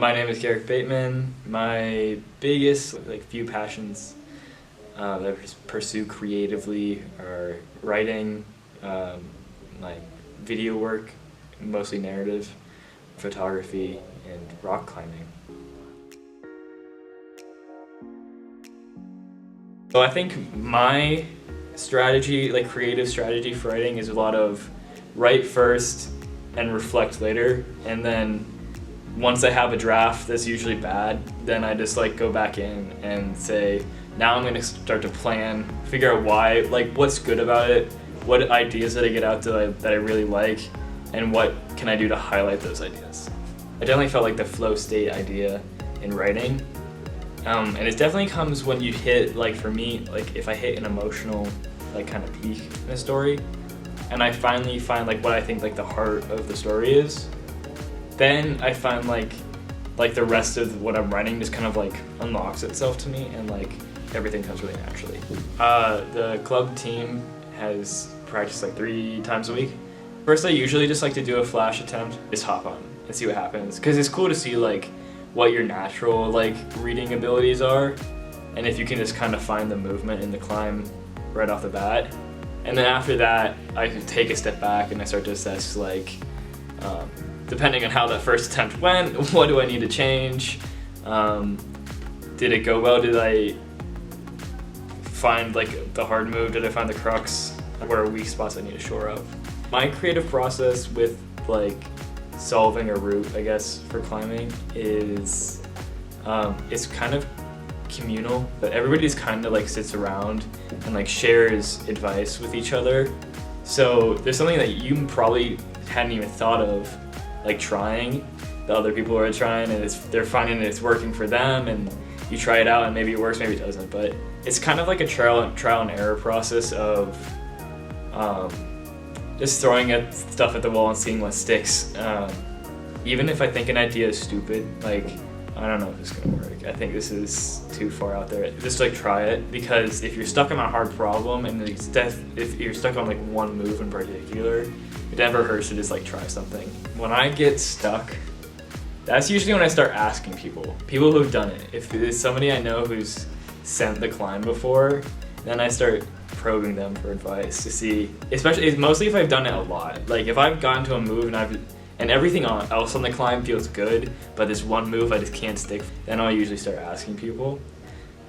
My name is Garrick Bateman. My biggest few passions that I pursue creatively are writing, like video work, mostly narrative, photography, and rock climbing. So I think my strategy, creative strategy for writing, is a lot of write first and reflect later, and then once I have a draft that's usually bad, then I just go back in and say, now I'm gonna start to plan, figure out why, what's good about it, what ideas did I get out that I really like, and what can I do to highlight those ideas. I definitely felt like the flow state idea in writing, and it definitely comes when you hit, for me, if I hit an emotional kind of peak in a story, and I finally find what I think the heart of the story is, then I find the rest of what I'm writing just kind of unlocks itself to me, and everything comes really naturally. The club team has practice 3 times a week. First, I usually just like to do a flash attempt, just hop on and see what happens, because it's cool to see what your natural reading abilities are, and if you can just kind of find the movement in the climb right off the bat. And then after that, I can take a step back and I start to assess depending on how that first attempt went, what do I need to change? Did it go well? Did I find the hard move? Did I find the crux? Where are weak spots I need to shore up? My creative process with solving a route, I guess, for climbing is it's kind of communal, but everybody just kind of sits around and shares advice with each other. So there's something that you probably hadn't even thought of trying, the other people are trying, and they're finding that it's working for them, and you try it out and maybe it works, maybe it doesn't, but it's kind of a trial and error process of just throwing stuff at the wall and seeing what sticks. Even if I think an idea is stupid, I don't know if it's gonna work, I think this is too far out there, just try it, because if you're stuck on a hard problem and if you're stuck on one move in particular, it never hurts to just try something. When I get stuck, that's usually when I start asking people who've done it. If there's somebody I know who's sent the climb before, then I start probing them for advice to see, especially mostly if I've done it a lot. If I've gotten to a move and everything else on the climb feels good, but this one move I just can't stick, then I'll usually start asking people.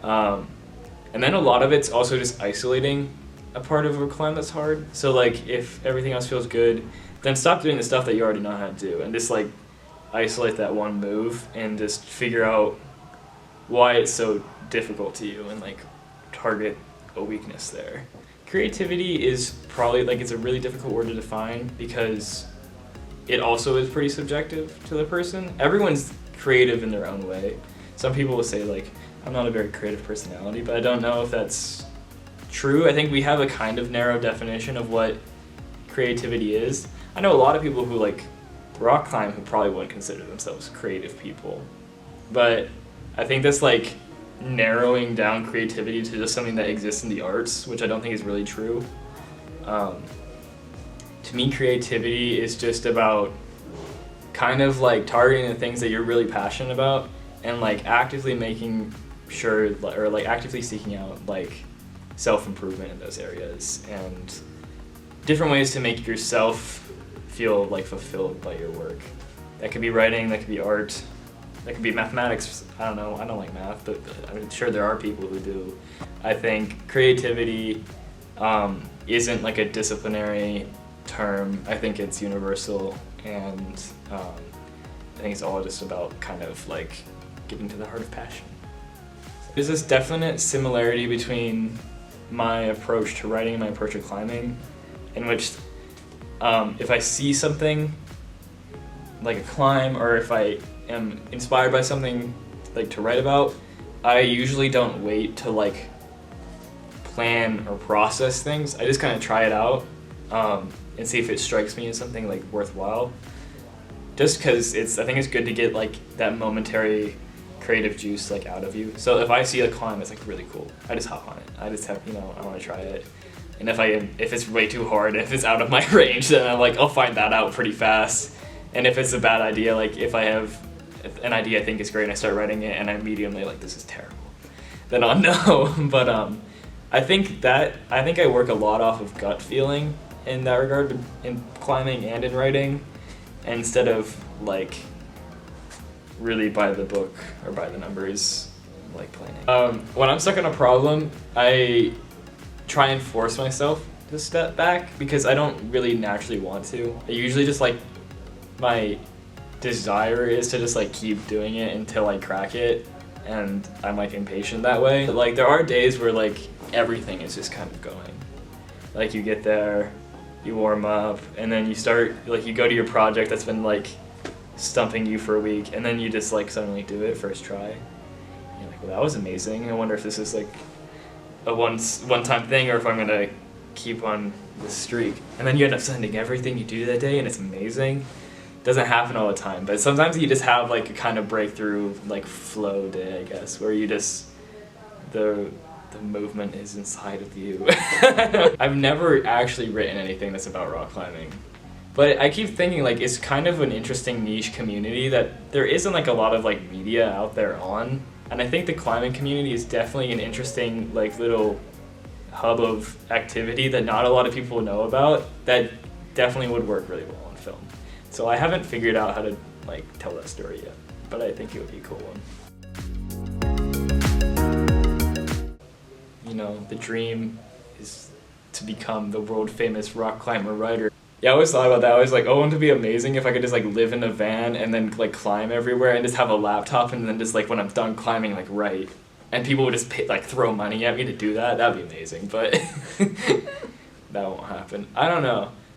And then a lot of it's also just isolating a part of a climb that's hard. So if everything else feels good, then stop doing the stuff that you already know how to do and just isolate that one move and just figure out why it's so difficult to you and target a weakness there. Creativity is probably it's a really difficult word to define, because it also is pretty subjective to the person. Everyone's creative in their own way. Some people will say I'm not a very creative personality, but I don't know if that's true. I think we have a kind of narrow definition of what creativity is. I know a lot of people who rock climb who probably wouldn't consider themselves creative people, but I think that's narrowing down creativity to just something that exists in the arts, which I don't think is really true. To me, creativity is just about kind of targeting the things that you're really passionate about and actively making sure, or actively seeking out self-improvement in those areas, and different ways to make yourself feel fulfilled by your work. That could be writing, that could be art, that could be mathematics. I don't know, I don't like math, but I'm sure there are people who do. I think creativity isn't a disciplinary term. I think it's universal, and I think it's all just about kind of getting to the heart of passion. There's this definite similarity between my approach to writing and my approach to climbing, in which if I see something like a climb, or if I am inspired by something to write about, I usually don't wait to plan or process things. I just kind of try it out and see if it strikes me as something worthwhile. Just because I think it's good to get that momentary creative juice out of you. So if I see a climb that's really cool, I just hop on it. I just have, I want to try it. And if it's way too hard, if it's out of my range, then I'll find that out pretty fast. And if it's a bad idea, if I have an idea I think is great and I start writing it and I immediately like, this is terrible, then I'll know. But I think I work a lot off of gut feeling in that regard, in climbing and in writing, instead of like really by the book or by the numbers, like planning. When I'm stuck on a problem, I try and force myself to step back because I don't really naturally want to. I usually just like, my desire is to just like keep doing it until I crack it, and I'm like impatient that way. Like there are days where like everything is just kind of going. Like you get there, you warm up, and then you start, like you go to your project that's been like stumping you for a week, and then you just like suddenly do it first try. You're like, well, that was amazing. I wonder if this is like a one-time thing or if I'm gonna keep on this streak. And then you end up sending everything you do that day and it's amazing. Doesn't happen all the time, but sometimes you just have like a kind of breakthrough, like flow day, I guess, where you just, the movement is inside of you. I've never actually written anything that's about rock climbing, but I keep thinking like it's kind of an interesting niche community that there isn't like a lot of like media out there on, and I think the climbing community is definitely an interesting like little hub of activity that not a lot of people know about that definitely would work really well on film. So I haven't figured out how to like tell that story yet, but I think it would be a cool one. You know, the dream is to become the world famous rock climber writer. Yeah, I always thought about that. I was like, oh, wouldn't it be amazing if I could just like live in a van and then like climb everywhere and just have a laptop and then just like when I'm done climbing, like write. And people would just pay, like throw money at me to do that. That'd be amazing, but that won't happen. I don't know.